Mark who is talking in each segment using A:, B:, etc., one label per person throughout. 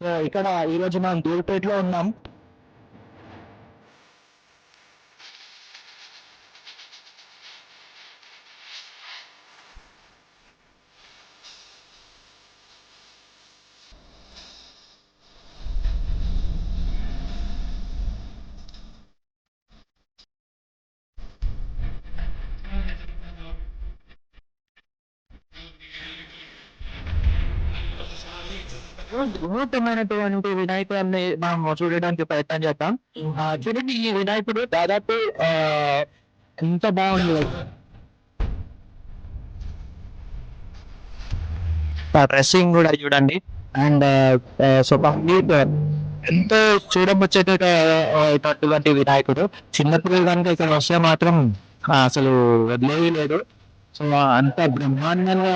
A: So ఇక్కడ ఈ రోజు మనం ధూళిపేటలో ఉన్నాం. అద్భుతమైనటువంటి వినాయకుడిని మనం చూడడానికి ప్రయత్నం చేద్దాం. చూడండి, ఈ వినాయకుడు దాదాపు ఎంత బాగుంది. డ్రెస్సింగ్ కూడా చూడండి. అండ్ సో కంప్లీట్ ఎంతో చూడముచ్చటగా ఇటువంటి వినాయకుడు. చిన్నపిల్లలు కనుక ఇక్కడ వస్తే మాత్రం అసలు వదిలేవి లేదు. సో అంత బ్రహ్మాండంగా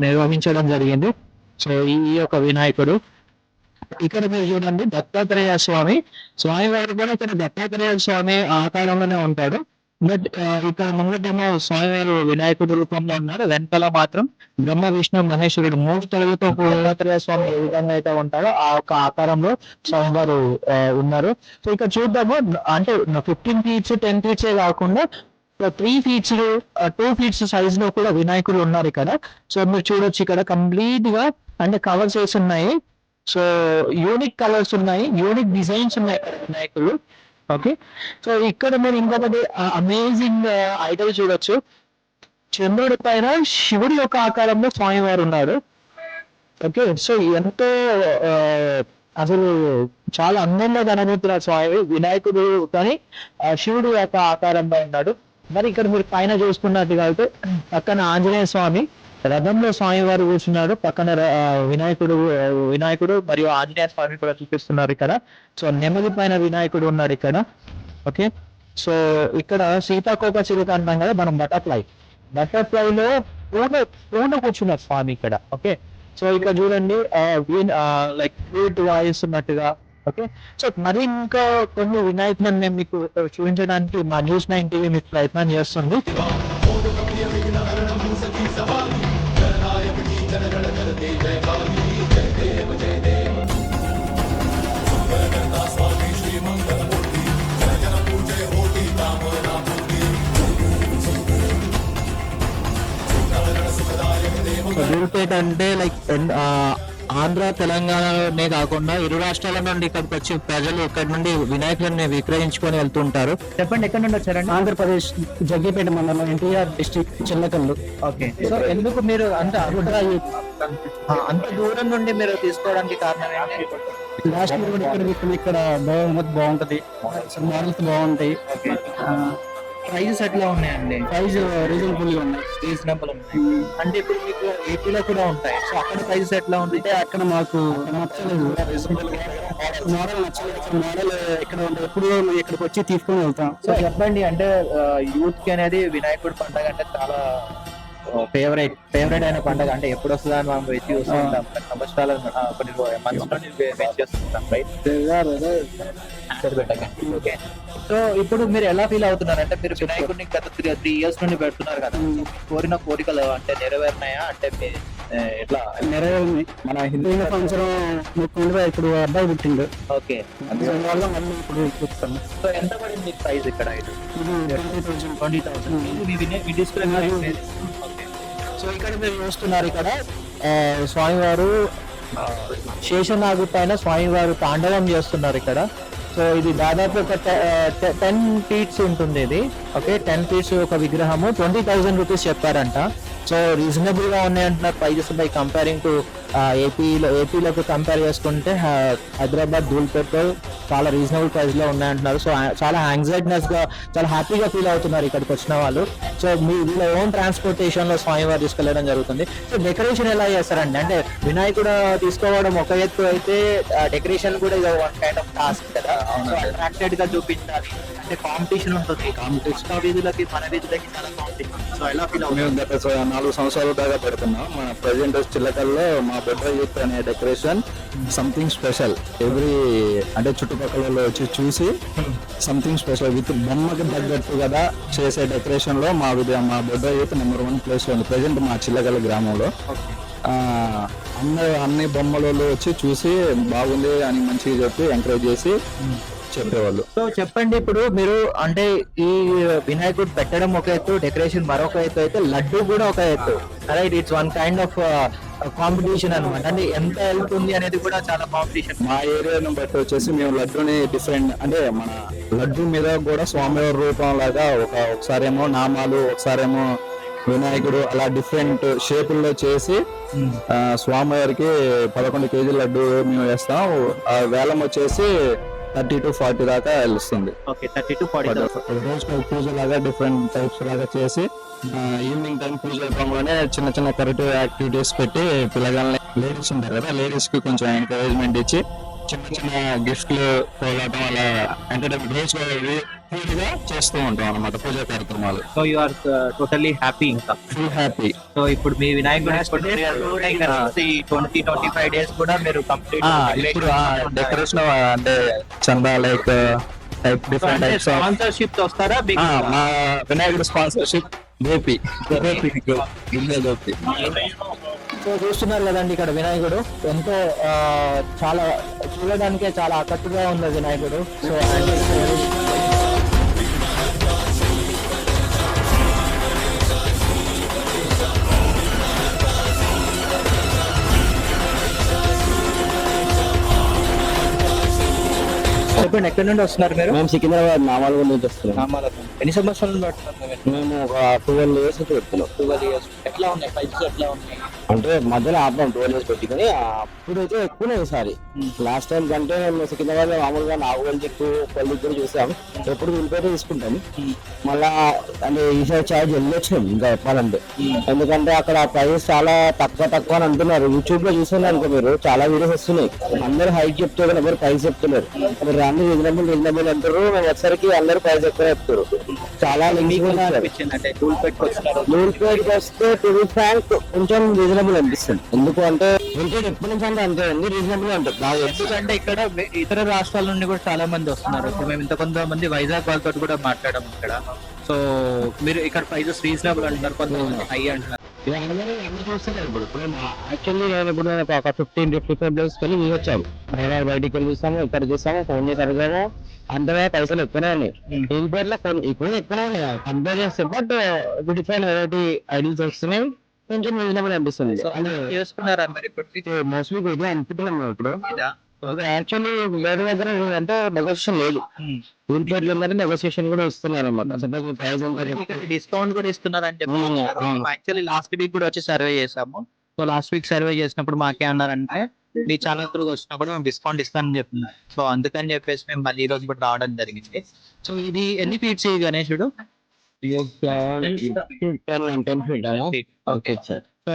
A: నిర్వహించడం జరిగింది. సో ఈ యొక్క వినాయకుడు ఇక్కడ మీరు చూడండి, దత్తాత్రేయ స్వామి. స్వామివారు కూడా ఇక్కడ దత్తాత్రేయ స్వామి ఆకారంలోనే ఉంటాడు. బట్ ఇక్కడ ముంగటేమో స్వామివారు వినాయకుడు రూపంలో ఉన్నారు. వెనకాల మాత్రం బ్రహ్మ విష్ణు మహేశ్వరుడు మూడు తొలగుతో దత్తాత్రేయ స్వామి ఏ విధంగా అయితే ఉంటాడో ఆ యొక్క ఆకారంలో స్వామివారు ఉన్నారు. సో ఇక్కడ చూద్దాము, అంటే 15 ఫీట్స్ 10 ఫీట్స్ కాకుండా 3 ఫీట్స్ 2 ఫీట్స్ సైజ్ లో కూడా వినాయకుడు ఉన్నారు ఇక్కడ. సో మీరు చూడొచ్చు, ఇక్కడ కంప్లీట్ గా అంటే కవర్స్ వేసి ఉన్నాయి. సో యూనిక్ కలర్స్ ఉన్నాయి, యూనిక్ డిజైన్స్ ఉన్నాయి వినాయకుడు. ఓకే, సో ఇక్కడ మీరు ఇంకొకటి అమేజింగ్ ఐటమ్ చూడొచ్చు. చంద్రుడి పైన శివుడి యొక్క ఆకారంలో స్వామివారు ఉన్నారు. ఓకే, సో ఎంతో అసలు చాలా అందంగా కనబడుతున్నారు స్వామి వినాయకుడు, కానీ శివుడు యొక్క ఆకారంలో ఉన్నాడు. మరి ఇక్కడ మీరు పైన చూసుకున్నట్టుగా అయితే పక్కన ఆంజనేయ స్వామి రథంలో స్వామివారు కూర్చున్నారు. పక్కన వినాయకుడు మరియు ఆంజనేయ స్వామి కూడా చూపిస్తున్నారు ఇక్కడ. సో నెమలి పైన వినాయకుడు ఉన్నాడు ఇక్కడ. ఓకే, సో ఇక్కడ సీతాకోక చిలుక అంటాం కదా మనం, బటర్ఫ్లై లో పూర్ణ కూర్చున్నారు స్వామి ఇక్కడ. ఓకే, సో ఇక్కడ చూడండి లైక్ ఫ్లూట్ వాయిస్తున్నట్టుగా. ఓకే, సో మరి ఇంకా కొన్ని వినాయకులను నేను మీకు చూపించడానికి మా News9 TV మీకు ప్రయత్నం చేస్తుంది. ధూళిపేట అంటే లైక్ ఆంధ్ర తెలంగాణనే కాకుండా ఇరు రాష్ట్రాల నుండి ఇక్కడికి వచ్చి ప్రజలు ఇక్కడ నుండి వినాయకుడిని విక్రయించుకొని వెళ్తుంటారు. చెప్పండి, ఎక్కడ నుండి వచ్చారండి?
B: ఆంధ్రప్రదేశ్ జగ్గేపేట మండలం, NTR district, Chillakallu.
A: Okay, so ఎందుకు మీరు అంత దూరం నుండి మీరు తీసుకోవడానికి కారణం ఏంటి?
B: లాస్ట్ ఇయర్ కూడా ఇక్కడ బాగుంటది, మోడల్స్ బాగుంటాయి.
A: ప్రైజెస్ ఎట్లా ఉన్నాయండి?
B: ప్రైస్ రీజనబుల్ గా ఉన్నాయి.
A: రీజనబుల్ ఉన్నాయి అంటే ఇప్పుడు మీకు ఏపీలో కూడా ఉంటాయి. సో అక్కడ ప్రైజెస్ ఎట్లా ఉంది?
B: అంటే అక్కడ మాకు నచ్చలేదు, మోడల్ నచ్చలేదు. మోడల్ ఇక్కడ ఎప్పుడు ఇక్కడికి వచ్చి తీసుకొని వెళ్తాం.
A: సో చెప్పండి, అంటే యూత్ కి అనేది వినాయకుడి పండుగ అంటే చాలా ఫేవరెట్ అయిన పండుగ. అంటే ఎప్పుడు వస్తుందా అని మనం వెయిట్ చూస్తూ ఉంటాం. సంవత్సరాల కొన్ని మంత్స్ నుండి వెయిట్ చేస్తుంటాం, రైట్? ఓకే, సో ఇప్పుడు మీరు ఎలా ఫీల్ అవుతున్నారు? అంటే మీరు వినాయకుడిని గత 3 years నుండి పెడుతున్నారు కదా, కోరిన కోరికలు అంటే నెరవేరినాయా? అంటే ఎట్లా
B: నెరవేరింది. మన హిందూ సంవత్సరం ఇప్పుడు అబ్బాయి పుట్టిండు.
A: ఓకే,
B: అందువల్ల మళ్ళీ ఇప్పుడు చూస్తాను.
A: సో ఎంత పడింది ప్రైస్ ఇక్కడ? 20,000. సో ఇక్కడ మీరు చూస్తున్నారు, ఇక్కడ స్వామివారు శేషనాగు పైన స్వామివారు తాండవం చేస్తున్నారు ఇక్కడ. సో ఇది దాదాపు ఒక 10 feet ఉంటుంది ఇది. ఓకే, 10 feet ఒక విగ్రహము. 20,000 రూపీస్ చెప్పారంట. సో రీజనబుల్ గా ఉన్నాయి అంటున్నారు ప్రైజెస్ బై కంపేరింగ్ టు ఏపీలోకి కంపేర్ చేసుకుంటే హైదరాబాద్ ధూళిపేటలో చాలా రీజనబుల్ ప్రైస్ లో ఉన్నాయంటున్నారు. సో చాలా యాంగ్జైటీనెస్ గా, చాలా హ్యాపీగా ఫీల్ అవుతున్నారు ఇక్కడికి వచ్చిన వాళ్ళు. సో వీళ్ళ ఓన్ ట్రాన్స్పోర్టేషన్ లో స్వామివారు తీసుకెళ్లడం జరుగుతుంది. సో డెకరేషన్ ఎలా చేస్తారండి? అంటే వినాయకుడు తీసుకోవడం ఒక ఎత్తు అయితే, డెకరేషన్ కూడా ఇది వన్ కైండ్ ఆఫ్ టాస్క్ కదా. అట్రాక్టెడ్ గా చూపించాలి అంటే కాంపిటీషన్ ఉంటుంది. కృష్ణ వీధులకి మన వీధులకి చాలా కాంపిటీషన్. సో ఎలా ఫీల్ అవుతుంది?
C: గత 4 సంవత్సరాల దాకా పెడుతున్నాం. మన ప్రెసిడెంట్ చిల్లకల్లో మా బొడ్ర యూత్ అనే డెకరేషన్ సంథింగ్ స్పెషల్. అంటే చుట్టుపక్కల వచ్చి చూసి సంథింగ్ స్పెషల్ విత్ బొమ్మకి తగ్గట్టు కదా చేసే డెకరేషన్ లో మా బొడ్ర యూత్ నెంబర్ 1 ప్లేస్ లో ఉంది ప్రెసెంట్ మా చిల్లకల్ల గ్రామంలో. అన్ని బొమ్మలు వచ్చి చూసి బాగుంది అని మంచిగా చెప్పి ఎంకరేజ్ చేసి చెప్పేవాళ్ళు.
A: సో చెప్పండి, ఇప్పుడు మీరు అంటే ఈ వినాయకుడు పెట్టడం ఒక ఎత్తు, డెకరేషన్ మరొక ఎత్తు అయితే లడ్డు కూడా ఒక ఎత్తు, right? It's one kind of competition అనమాట. అంటే ఎంత వెళ్తుంది అనేది కూడా చాలా కాంపిటీషన్.
C: మా ఏరియాను బట్టి వచ్చేసి మేము లడ్డూని డిఫరెంట్, అంటే మన లడ్డు మీద కూడా స్వామివారి రూపం లాగా ఒకసారేమో నామాలు, ఒకసారేమో వినాయకుడు, అలా డిఫరెంట్ షేపుల్లో చేసి స్వామివారికి 11 కేజీల లడ్డు మేము వేస్తాం. ఆ వేలం వచ్చేసి 30 to 40 దాకా వెళ్తుంది.
A: Okay, 30 to 40.
C: రోజు పూజ లాగా డిఫరెంట్ టైప్స్ లాగా చేసి ఈవినింగ్ టైం పూజ అయిపోగానే చిన్న చిన్న కరెక్టివ్ యాక్టివిటీస్ పెట్టి పిల్లగాళ్ళని, లేడీస్ ఉంటారు కదా, లేడీస్ కి కొంచెం ఎంకరేజ్మెంట్ ఇచ్చి చిన్న చిన్న గిఫ్ట్లు పోరాటం అలా ఎంటర్టైన్మెంట్ రోజుగా చేస్తూ ఉంటాం అన్నమాట పూజా కార్యక్రమాలు.
A: So you are totally happy, ఇంకా
C: ఫుల్ హ్యాపీ.
A: సో ఇప్పుడు మీ వినాయకుడు 20-25 డేస్ కూడా మీరు కంప్లీట్
C: ఇప్పుడు డెకరేషన్ అంటే చందా like different types of
A: sponsorship వస్తారా?
C: మా వినాయకుడు స్పాన్సర్షిప్ గోపి.
A: సో చూస్తున్నారు కదండి, ఇక్కడ వినాయకుడు ఎంతో చాలా చూడడానికే చాలా ఆకట్టుగా ఉంది వినాయకుడు. సో చెప్పండి, ఎక్కడి నుండి వస్తున్నారు మీరు?
B: మేము సికింద్రాబాద్ నామాల నుంచి వస్తున్నాం.
A: నామాలకు ఎన్ని సంవత్సరాలు పడుతున్నారు?
B: మేము ఒక 12 years పెడుతున్నాం.
A: 12 years. ఎట్లా ఉన్నాయి ప్రైజెస్? ఎట్లా ఉన్నాయి
B: అంటే మధ్యలో ఆపడం 12 years పెట్టుకుని అప్పుడైతే ఎక్కువనే ఈసారి. లాస్ట్ టైం కంటే మేము సికింద్రాబాద్ లో మామూలుగా నాగోల్ దిక్కు పల్లి దగ్గర చూసాం. ఎప్పుడు వినిపోతే తీసుకుంటాం. మళ్ళా అంటే ఈసారి ఛార్జ్ వెళ్ళొచ్చాం ఇంకా చెప్పాలంటే. ఎందుకంటే అక్కడ ప్రైజెస్ చాలా తక్కువ అని అంటున్నారు. యూట్యూబ్ లో చూస్తున్నారు అనుకో మీరు, చాలా వీడియోస్ వస్తున్నాయి. అందరూ హైట్ చెప్తారు, ఎవరు ప్రైస్ చెప్తున్నారు. అన్ని రీజనబుల్ అంటారు. మేము వచ్చరికి అందరూ ప్రైస్ ఎక్కువ చెప్తారు. చాలా
A: అంటే దూల్పేట్కి
B: వస్తే టు బి ఫ్రాంక్ కొంచెం రీజనబుల్ అనిపిస్తుంది. ఎందుకు అంటే ఎప్పటి నుంచి అంటే అంతే అండి, రీజనబుల్ అంటారు.
A: ఎందుకంటే ఇక్కడ ఇతర రాష్ట్రాల నుండి కూడా చాలా మంది వస్తున్నారు. ఇప్పుడు మేము ఇంత కొంతమంది వైజాగ్ వాళ్ళతో కూడా మాట్లాడాము ఇక్కడ. సో మీరు ఇక్కడ ప్రైజెస్ రీజనబుల్ అంటున్నారు, కొంతమంది హై అంటున్నారు.
B: యాక్చువల్లీ నేను ఇప్పుడు ఒక 15-25 డేస్ వెళ్ళి చూసొచ్చాము. బయటికి వెళ్ళి చూస్తాము, ఇక్కడ చూస్తాము, ఫోన్ చేసి అడిగాము. అంతగా పైసలు ఎక్కువనే ఉన్నాయి. ఈ పేర్లో ఇప్పుడు ఎక్కువనే కంపేర్ చేస్తే, బట్ డిఫరెంట్ వెరైటీ ఐడియాస్ వస్తున్నాయి. కొంచెం రీజనబుల్ అనిపిస్తుంది.
A: చేసుకున్నారా మరి ఇప్పుడు?
B: మోస్ట్లీ ఇప్పుడు అనిపిస్తున్నాం. ఇప్పుడు యాక్చువల్లీ వేరే దగ్గర అంటే నెగోషియేషన్ లేదు. ఊరిపేటలో నెగోషియేషన్ కూడా వస్తున్నారు అన్నమాట.
A: డిస్కౌంట్ కూడా ఇస్తున్నారు అని చెప్పి యాక్చువల్లీ లాస్ట్ వీక్ కూడా వచ్చి సర్వే చేసాము. సో లాస్ట్ వీక్ సర్వే చేసినప్పుడు మాకే అన్నారంటే మీ ఛానల్ త్రూ వచ్చినప్పుడు మేము డిస్కౌంట్ ఇస్తానని చెప్తున్నారు. సో అందుకని చెప్పేసి మేము మళ్ళీ ఈ రోజు కూడా రావడం జరిగింది. సో ఇది ఎన్ని ఫీట్స్ ఈ గణేశుడు?
B: Okay sir.
A: సో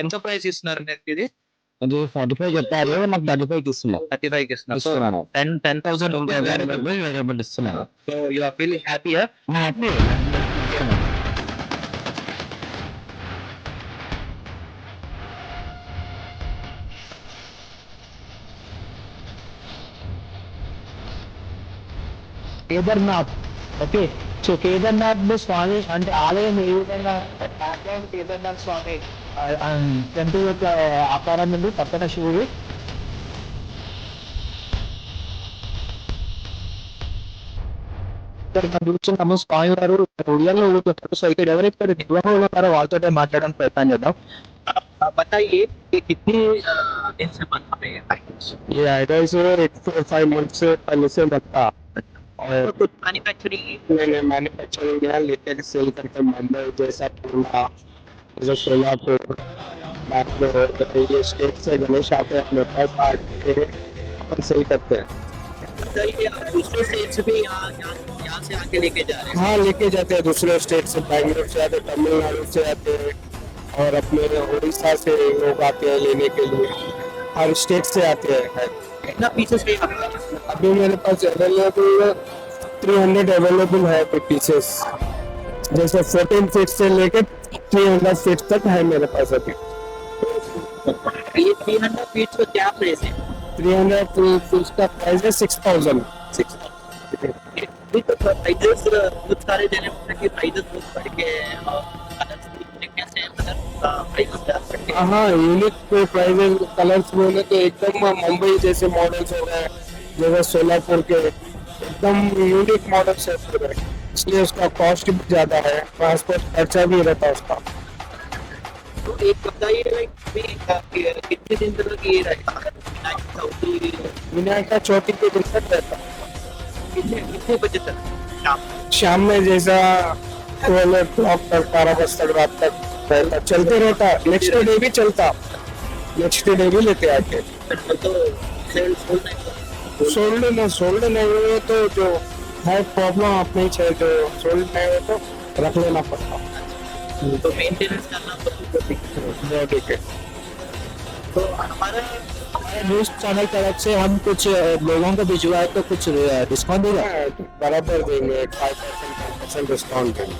A: ఎంత ప్రైస్ ఇస్తున్నారు ఇది?
B: అది 45 చెప్పారు, నాకు 35 ఇస్తున్నాం.
A: 35 ఇస్తున్నారు. సో 10,000
B: ఇస్తున్నాను.
A: సో యు ఆర్ ఫీలింగ్ హ్యాపీయా? కేదార్నాథ్. ఓకే, సో కేదార్నాథ్ స్వామి అంటే ఆలయం ఏ విధంగా, కేదార్నాథ్ స్వామి టెంపుల్ యొక్క ఆకారం నుండి పక్కన శివుడు. కూర్చున్నాము, స్వామి వారు ఉదయంలో ఊరుకుంటారు. సో ఇక్కడ ఎవరైతే నిర్వహణలో ఉన్నారో వాళ్ళతో మాట్లాడడానికి ప్రయత్నం చేద్దాం. बताइए कि कितनी दिन से बना है ये आइडिया इस 5 months पहले से बनता और कुछ मैन्युफैक्चरिंग है लेकर सेल करके मुंबई जैसा पूरा जो सोलापुर बैंगलोर ये स्टेट से गणेश आते हैं अपने पास आके अपन सेल करते हैं. दूसरे स्टेट से भी यहाँ से आके लेके जा रहे हैं? हाँ, लेके जाते हैं दूसरे स्टेट से. बैंगलोर से आते, तमिलनाडु से आते हैं और अपने उड़ीसा से लोग आते हैं लेने के लिए. हर स्टेट से आते हैं. कितना पीसेस है अभी मेरे पास अवेलेबल? 300 अवेलेबल है पीसेस. जैसे 14 फीट से लेकर 300 फीट तक है मेरे पास अभी. ये 300 फीट का क्या प्राइस है? 300 फीट का प्राइस है 6,000. प्राइजेस बहुत सारे जगह प्राइजेस बहुत बढ़ के कैसे मतलब
D: हाँ यूनिक प्राइजेस कलर्स बोले तो एकदम मुंबई जैसे मॉडल्स हो गए, जैसे सोलापुर के एकदम यूनिक मॉडल्स है पूरे, इसलिए उसका कॉस्ट भी ज्यादा है, ट्रांसपोर्ट खर्चा भी रहता है उसका।
E: तो एक बताइए कितने दिन तक ये रहेगा
D: विनायक का चौथी के दिन तक रहता है।
E: कितने बजे तक?
D: शाम में जैसा क्लॉक तक 12 बजे तक रात तक रहता, चलते रहता। नेक्स्ट डे भी चलता, नेक्स्ट डे भी लेते आके।
E: तो
D: सोल्ड नहीं हुए तो जो है प्रॉब्लम अपने ही है, जो सोल्ड नहीं हुए तो रख लेना पड़ता।
E: तो मेंटेनेंस करना तो
D: ठीक है।
E: तो हमारा
A: न्यूज चैनल तरफ से हम कुछ लोगों को भिजवाए तो कुछ डिस्काउंट देगा?
D: बराबर देंगे, 5% डिस्काउंट देंगे।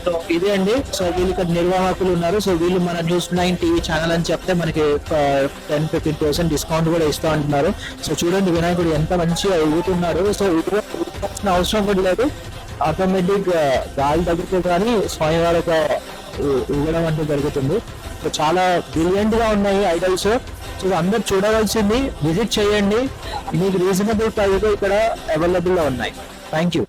E: तो
A: ఇదే అండి. సో వీళ్ళు ఇక్కడ నిర్వాహకులు ఉన్నారు. సో వీళ్ళు మన న్యూస్ 9 టీవీ ఛానల్ అని చెప్తే మనకి 10-15% డిస్కౌంట్ కూడా ఇస్తూ ఉంటున్నారు. సో చూడండి వినాయకుడు ఎంత మంచిగా ఎగుతున్నాడు. సో ఇవ్వాల్సిన అవసరం కూడా లేదు, ఆటోమేటిక్ గాలి దగ్గరికి కానీ స్వయంగా ఇవ్వడం అంటే జరుగుతుంది. సో చాలా బ్రిలియంట్ గా ఉన్నాయి ఐడల్స్. సో అందరు చూడవలసింది, విజిట్ చేయండి, మీకు రీజనబుల్ ప్రైస్ ఇక్కడ అవైలబుల్ గా ఉన్నాయి. Thank you.